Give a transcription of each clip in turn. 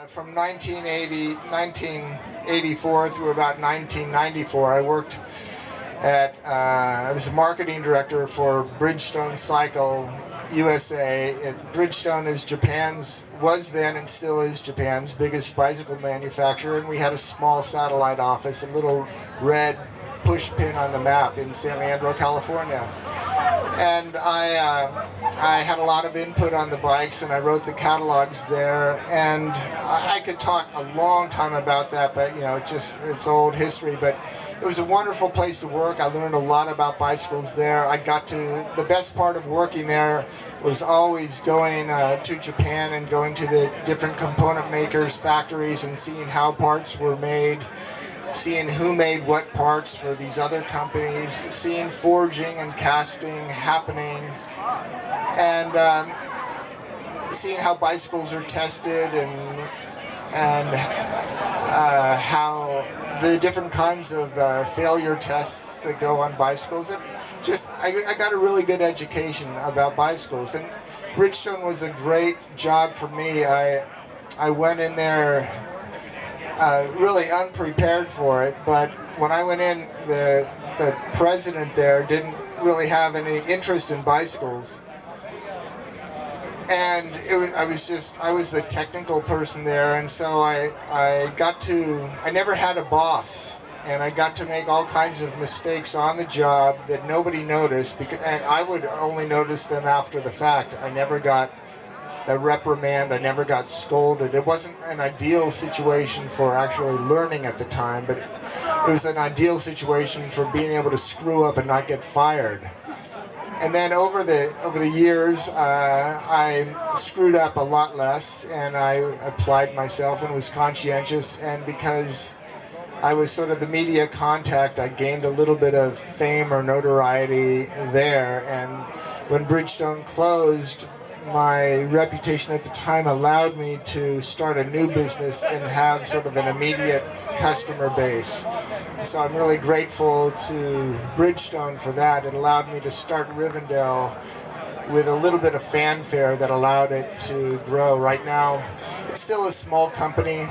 From 1984 through about 1994, I worked I was a marketing director for Bridgestone Cycle USA. Bridgestone is was then and still is Japan's biggest bicycle manufacturer, and we had a small satellite office, a little red push pin on the map in San Leandro, California. And I had a lot of input on the bikes, and I wrote the catalogs there, and I could talk a long time about that, but it's old history. But it was a wonderful place to work. I learned a lot about bicycles there. The best part of working there was always going to Japan and going to the different component makers' factories and seeing how parts were made, seeing who made what parts for these other companies, seeing forging and casting happening, and seeing how bicycles are tested and how the different kinds of failure tests that go on bicycles. And I got a really good education about bicycles, and Bridgestone was a great job for me. I went in there really unprepared for it, but when I went in, the president there didn't really have any interest in bicycles, and I was the technical person there, and so I never had a boss, and I got to make all kinds of mistakes on the job that nobody noticed, and I would only notice them after the fact. I never got a reprimand, I never got scolded. It wasn't an ideal situation for actually learning at the time, but it was an ideal situation for being able to screw up and not get fired. And then over the years, I screwed up a lot less, and I applied myself and was conscientious, and because I was sort of the media contact, I gained a little bit of fame or notoriety there. And when Bridgestone closed, my reputation at the time allowed me to start a new business and have sort of an immediate customer base. So I'm really grateful to Bridgestone for that. It allowed me to start Rivendell with a little bit of fanfare that allowed it to grow. Right now, it's still a small company.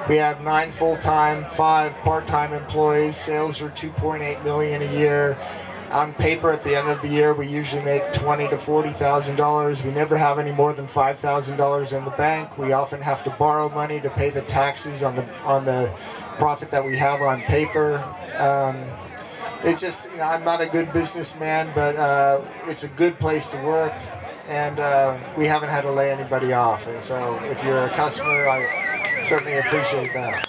We have 9 full-time, 5 part-time employees. Sales are $2.8 million a year. On paper, at the end of the year, we usually make $20,000 to $40,000. We never have any more than $5,000 in the bank. We often have to borrow money to pay the taxes on the profit that we have on paper. It's just, I'm not a good businessman, but it's a good place to work, and we haven't had to lay anybody off. And so, if you're a customer, I certainly appreciate that.